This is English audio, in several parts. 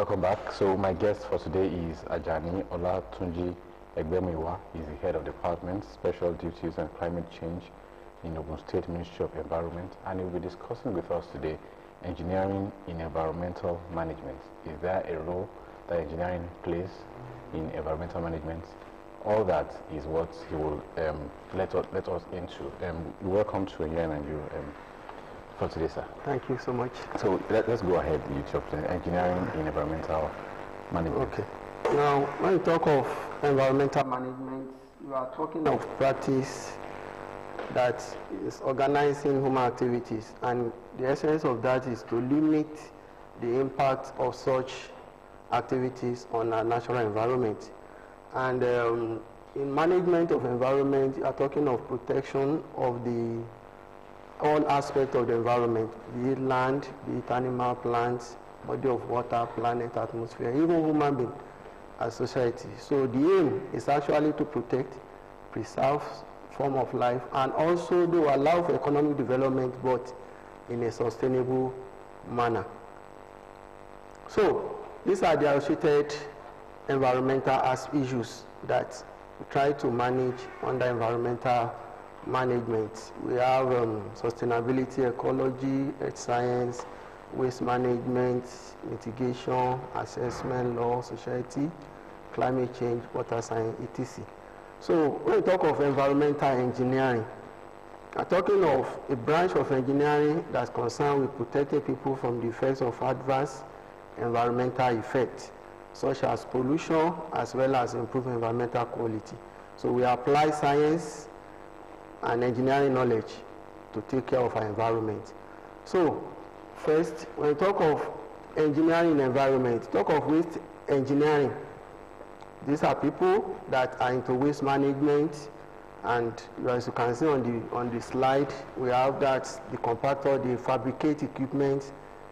Welcome back. So my guest for today is Ajani Olatunji Egbemiwa. He's the head of department, Special Duties and Climate Change in Ogun State Ministry of Environment, and he'll be discussing with us today engineering in environmental management. Is there a role that engineering plays in environmental management? All that is what he will let us into. You're welcome to Engineering and you for today, sir. Thank you so much. So let's go ahead, you talk to engineering in environmental management. Okay. Now, when you talk of environmental management, you are talking of practice that is organizing human activities, and the essence of that is to limit the impact of such activities on our natural environment. And in management of environment, you are talking of protection of all aspects of the environment, be it land, be it animal, plants, body of water, planet, atmosphere, even human being as society. So the aim is actually to protect, preserve form of life, and also to allow for economic development, but in a sustainable manner. So these are the associated environmental issues that we try to manage under environmental management. We have sustainability, ecology, earth science, waste management, mitigation, assessment, law, society, climate change, water science, etc. So when we talk of environmental engineering, I'm talking of a branch of engineering that's concerned with protecting people from the effects of adverse environmental effects, such as pollution, as well as improving environmental quality. So we apply science and engineering knowledge to take care of our environment. So first, when we talk of engineering in environment, talk of waste engineering. These are people that are into waste management, and as you can see on the slide, we have that the compactor, they fabricate equipment,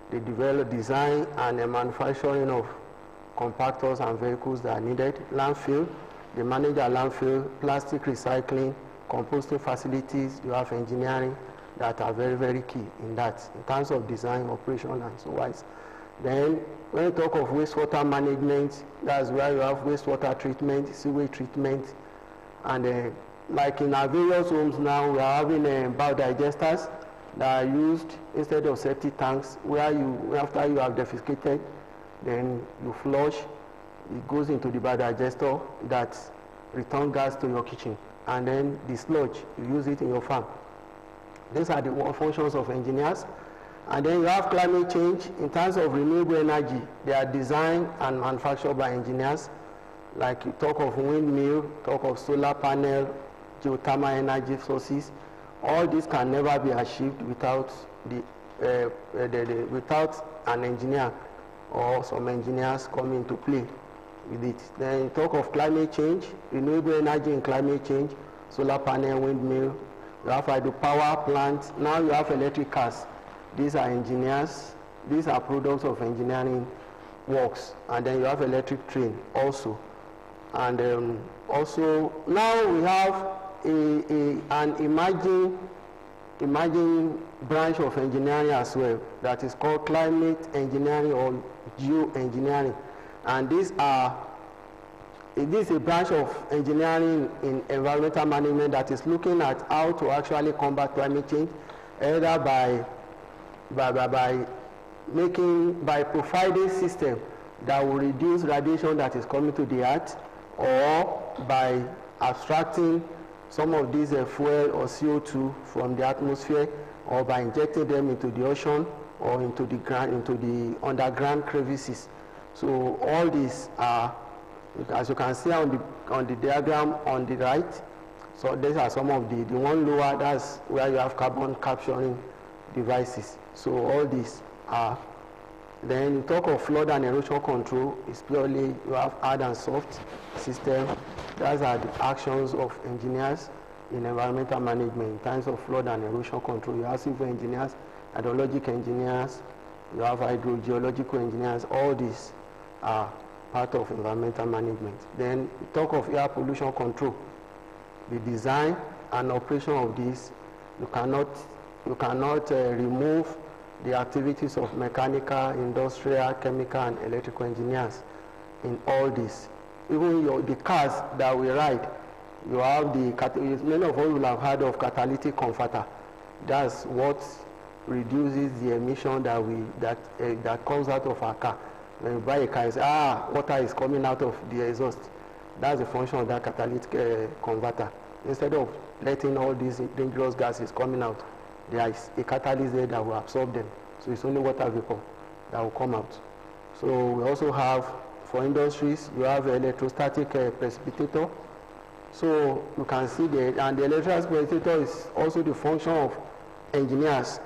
they develop, design, and the manufacturing of compactors and vehicles that are needed. Landfill, they manage our landfill, plastic recycling, composting facilities. You have engineering that are very, very key in that, in terms of design, operation, and so on. Then, when you talk of wastewater management, that's where you have wastewater treatment, sewage treatment, and like in our various homes now, we are having biodigesters that are used instead of septic tanks, where you, after you have defecated, then you flush, it goes into the biodigester that returns gas to your kitchen, and then the sludge, you use it in your farm. These are the functions of engineers. And then you have climate change. In terms of renewable energy, they are designed and manufactured by engineers. Like you talk of windmill, talk of solar panel, geothermal energy sources. All this can never be achieved without without an engineer or some engineers come into play with it. Then you talk of climate change, renewable energy in climate change, solar panel, windmill. You have hydropower plants. Now you have electric cars. These are engineers. These are products of engineering works. And then you have electric train also. And also now we have an emerging branch of engineering as well that is called climate engineering or geoengineering. And it is a branch of engineering in environmental management that is looking at how to actually combat climate change, either by providing system that will reduce radiation that is coming to the earth, or by abstracting some of these fuel or CO2 from the atmosphere, or by injecting them into the ocean or into the ground, into the underground crevices. So all these are, as you can see on the diagram on the right, so these are some of the one lower, that's where you have carbon capturing devices. So all these are. Then you talk of flood and erosion control, it's purely you have hard and soft system. Those are the actions of engineers in environmental management in terms of flood and erosion control. You have civil engineers, hydrologic engineers, you have hydrogeological engineers. All these are part of environmental management. Then you talk of air pollution control. The design and operation of this, you cannot remove the activities of mechanical, industrial, chemical, and electrical engineers in all this. Even the cars that we ride, you have the, many of us will have heard of catalytic converter. That's what reduces the emission that comes out of our car. When you buy a car, you say, water is coming out of the exhaust. That's the function of that catalytic converter. Instead of letting all these dangerous gases coming out, there is a catalyst there that will absorb them. So it's only water vapor that will come out. So we also have, for industries, you have electrostatic precipitator. So you can see and the electrostatic precipitator is also the function of engineers.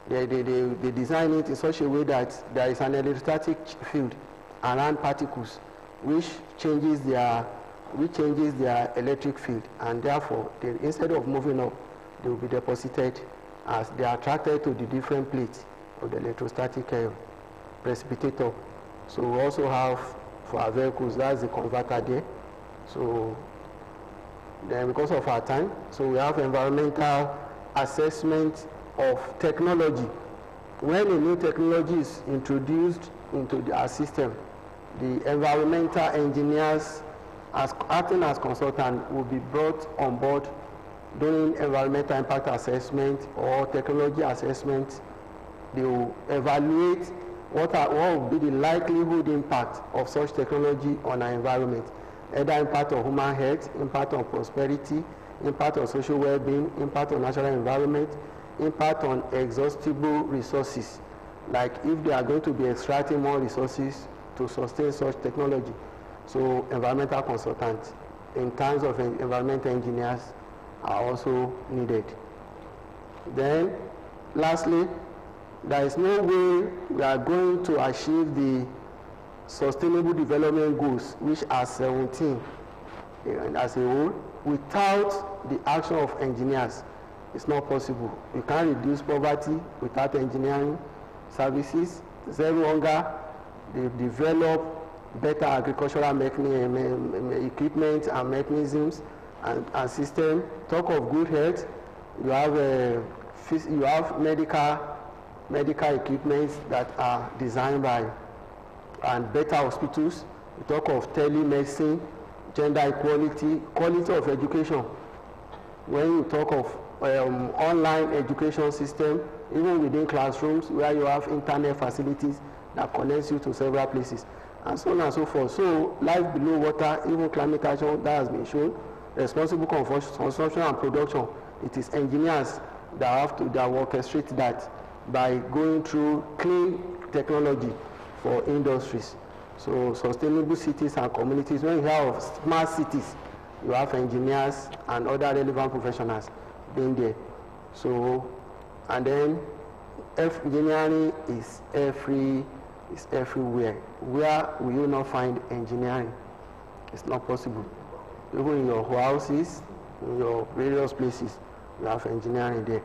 They design it in such a way that there is an electrostatic field around particles, which changes their electric field, and therefore, instead of moving up, they will be deposited as they are attracted to the different plates of the electrostatic precipitator. So we also have, for our vehicles, that's the converter there. So then, because of our time, so we have environmental assessment of technology. When a new technology is introduced into our system, the environmental engineers, acting as consultant, will be brought on board during environmental impact assessment or technology assessment. They will evaluate what will be the likelihood impact of such technology on our environment, either impact on human health, impact on prosperity, impact on social well-being, impact on natural environment, impact on exhaustible resources, like if they are going to be extracting more resources to sustain such technology. So environmental consultants, in terms of environmental engineers, are also needed. Then, lastly, there is no way we are going to achieve the Sustainable Development Goals, which are 17 as a whole, without the action of engineers. It's not possible. You can't reduce poverty without engineering services. Zero hunger. They develop better agricultural equipment and mechanisms and system. Talk of good health. You have medical equipment that are designed by and better hospitals. You talk of telemedicine, gender equality, quality of education. When you talk of online education system, even within classrooms where you have internet facilities that connects you to several places, and so on and so forth. So life below water, even climate action, that has been shown. Responsible consumption and production, it is engineers that will orchestrate that by going through clean technology for industries. So sustainable cities and communities, when you have smart cities, you have engineers and other relevant professionals being there. So, and then engineering is everywhere. Where will you not find engineering? It's not possible. Even in your houses, in your various places, you have engineering there.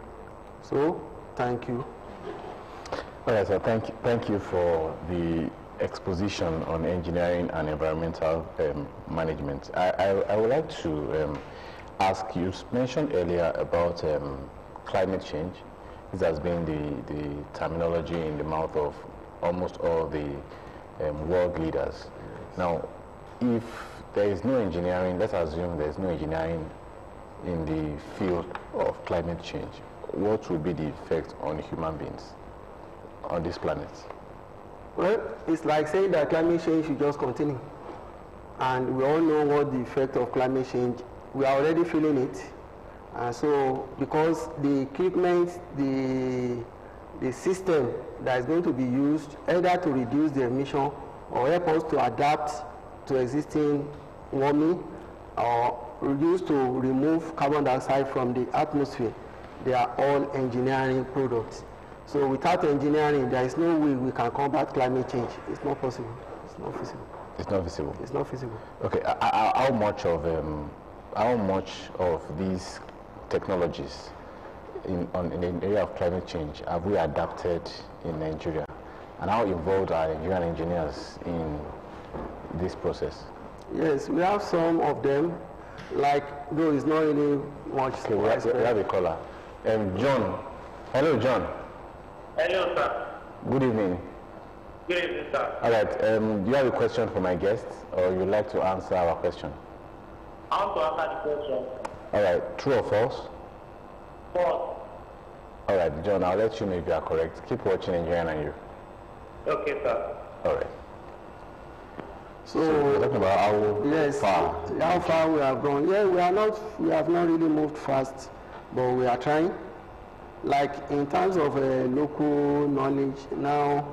So, thank you. All right, so thank you for the exposition on engineering and environmental management. I would like to ask, you mentioned earlier about climate change. This has been the terminology in the mouth of almost all the world leaders. Now, if there is no engineering, let's assume there is no engineering in the field of climate change, what will be the effect on human beings on this planet? Well, it's like saying that climate change should just continue. And we all know what the effect of climate change, we are already feeling it. So, because the equipment, the system that is going to be used either to reduce the emission or help us to adapt to existing warming or reduce to remove carbon dioxide from the atmosphere, they are all engineering products. So without engineering, there is no way we can combat climate change. It's not possible. It's not feasible. It's not feasible. It's not feasible. Okay. How much of these technologies in the area of climate change have we adapted in Nigeria, and how involved are Nigerian engineers in this process? Yes, we have some of them. Like, though it's not really much. Okay, we have a caller. John. Hello, John. Hello, sir. Good evening. Good evening, sir. All right. Do you have a question for my guests, or you'd like to answer our question? I want to answer the question. All right. True or false? False. All right, John. I'll let you know if you are correct. Keep watching Nigerian and you. Okay, sir. All right. So we're talking about how far we have gone. Yeah, we have not really moved fast, but we are trying. Like in terms of local knowledge, now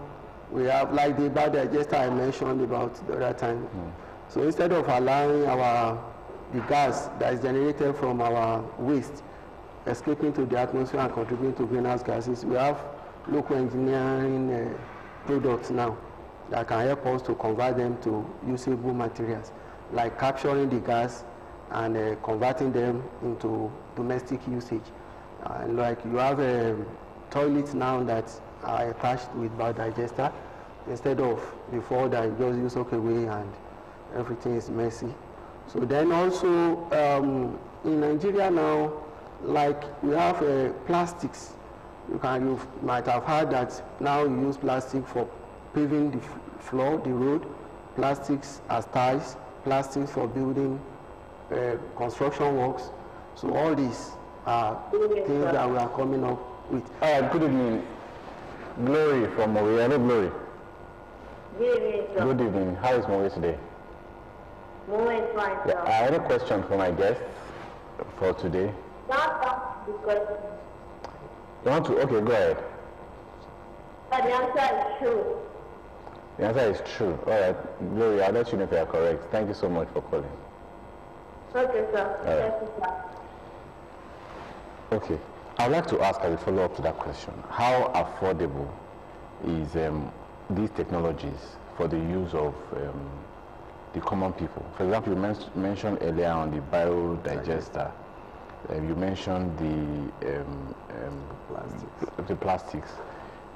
we have like the bad digester I mentioned about the other time. So instead of allowing the gas that is generated from our waste escaping to the atmosphere and contributing to greenhouse gases, we have local engineering products now that can help us to convert them to usable materials, like capturing the gas and converting them into domestic usage. Like you have toilets now that are attached with biodigester instead of before that you just use soak away and everything is messy. So then also in Nigeria now, like we have plastics. You might have heard that now you use plastic for paving the floor, the road, plastics as tiles, plastics for building construction works. So all these are things that we are coming up with. Good evening. Glory from Mowe. Hello, Glory. Good evening, sir. Good evening. How is Mowe today? Mowe is fine, sir. I have a question for my guests for today. Not the question. You want to? Okay, go ahead. But the answer is true. The answer is true. All right, Glory, I'll let you know if you are correct. Thank you so much for calling. Okay, sir. All right. Thank you, sir. Okay. I'd like to ask as a follow-up to that question, how affordable is these technologies for the use of the common people? For example, you mentioned earlier on the biodigester. You mentioned the plastics.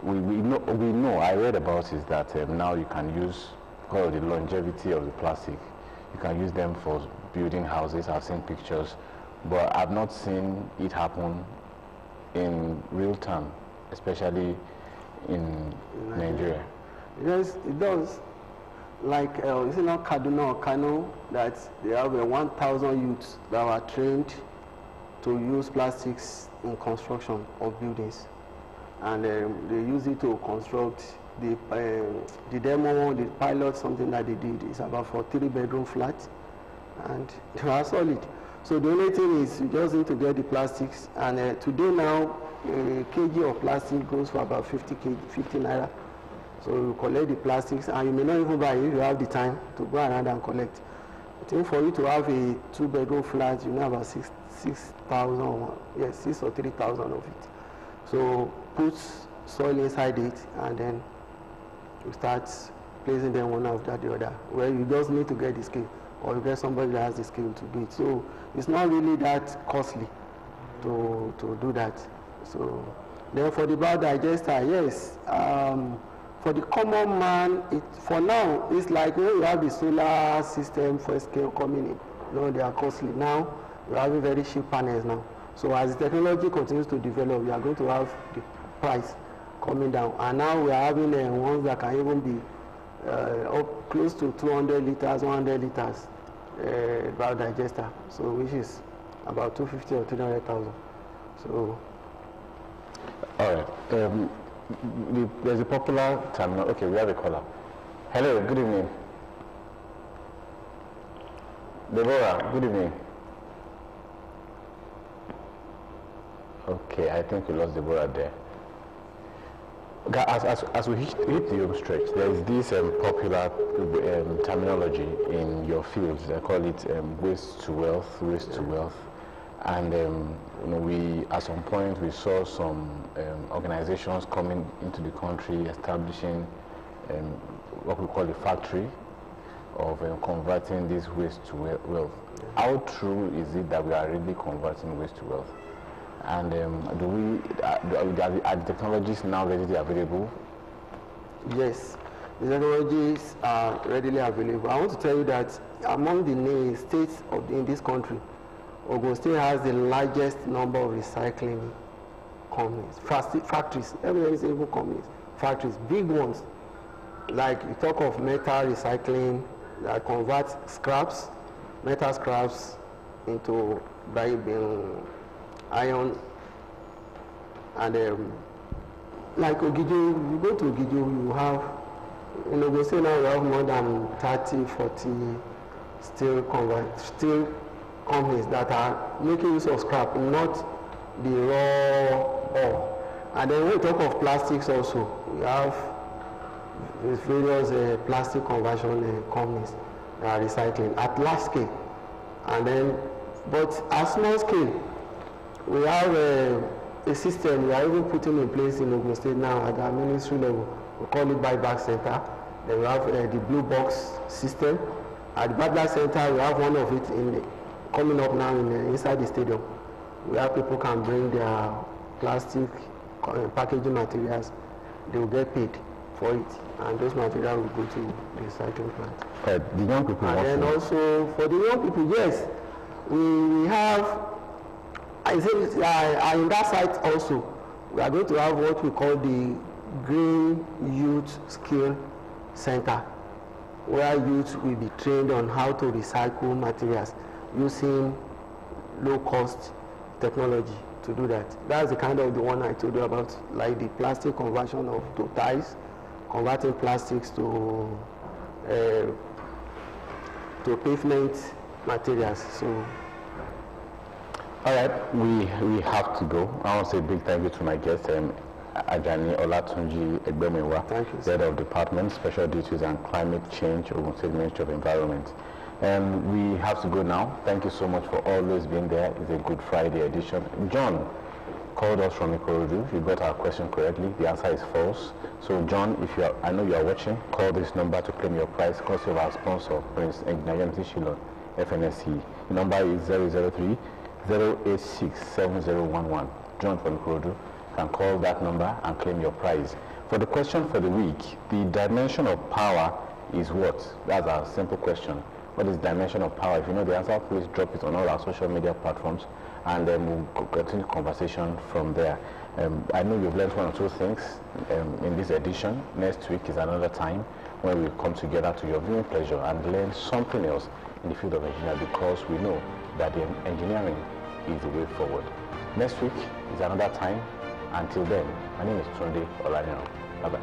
We know, I read about is that now you can use, because of the longevity of the plastic, you can use them for building houses. I've seen pictures, but I've not seen it happen in real time, especially in Nigeria. Yes, it does. Like, is it not Kaduna or Kano that they have 1,000 youths that are trained to use plastics in construction of buildings, and they use it to construct the demo, the pilot, something that they did is about for 3-bedroom flat, and they are solid. So the only thing is you just need to get the plastics, and today now a kg of plastic goes for about 50 naira. So you collect the plastics, and you may not even buy it if you have the time to go around and collect. I think for you to have a 2-bedroom flat, you know about 6,000, yes, 6 or 3,000 of it. So put soil inside it, and then you start placing them one after the other. Well, you just need to get the skill, or you get somebody that has the skill to do it. So it's not really that costly to do that. So then for the biodigester, yes. For the common man, for now, it's like when you have the solar system for scale coming in. You know, they are costly. Now, we're having very cheap panels now. So as the technology continues to develop, we are going to have the price coming down. And now we are having ones that can even be up close to 200 liters, 100 liters biodigester. So which is about 250 or 300,000. So. All right. There's a popular terminal. Okay, we have a caller. Hello, good evening. Deborah, good evening. Okay, I think we lost Deborah there. As we hit the home stretch, there is this popular terminology in your fields. They call it waste to wealth, waste to wealth. And we, at some point, we saw some organizations coming into the country, establishing what we call a factory of converting this waste to wealth. How true is it that we are really converting waste to wealth? And are the technologies now readily available? Yes, the technologies are readily available. I want to tell you that among the states in this country, Ogun State has the largest number of recycling companies, factories, everybody say even companies, factories, big ones. Like you talk of metal recycling that converts scraps, metal scraps into iron, and like Ogtv, you go to Ogtv, you have, go say now you have more than 30, 40 steel companies that are making use of scrap, not the raw ore. And then when we talk of plastics also, we have various plastic conversion companies that are recycling at large scale. And then, but at small scale, we have a system we are even putting in place in Ogun State now at the ministry level. We call it buyback center. Then we have the blue box system. At the buyback center, we have one of it coming up now inside the stadium. Where people can bring their plastic packaging materials. They will get paid for it, and those materials will go to the recycling plant. The young people. And then also for the young people, yes, we have. I say in that site also, we are going to have what we call the Green Youth Skill Center, where youth will be trained on how to recycle materials using low-cost technology to do that. That's the kind of the one I told you about, like the plastic conversion to tiles, converting plastics to pavement materials. So. All right, we have to go. I want to say a big thank you to my guest, Ajani Olatunji Egbemewa, Head of Department, Special Duties and Climate Change, Ogun State Ministry of Environment. We have to go now. Thank you so much for always being there. It's a Good Friday edition. John called us from Ikorodu. You got our question correctly. The answer is false. So John, I know you are watching, call this number to claim your prize because of our sponsor, Prince Ignayam Shilon, FNSC. The number is 003 086 7011. John from Ikorodu can call that number and claim your prize. For the question for the week, the dimension of power is what? That's a simple question. What is dimension of power? If you know the answer, please drop it on all our social media platforms, and then we'll continue conversation from there. I know you've learned one or two things in this edition. Next week is another time when we come together to your viewing pleasure and learn something else in the field of engineering, because we know that the engineering is the way forward. Next week is another time. Until then, my name is Tunde Olaniro. Bye-bye.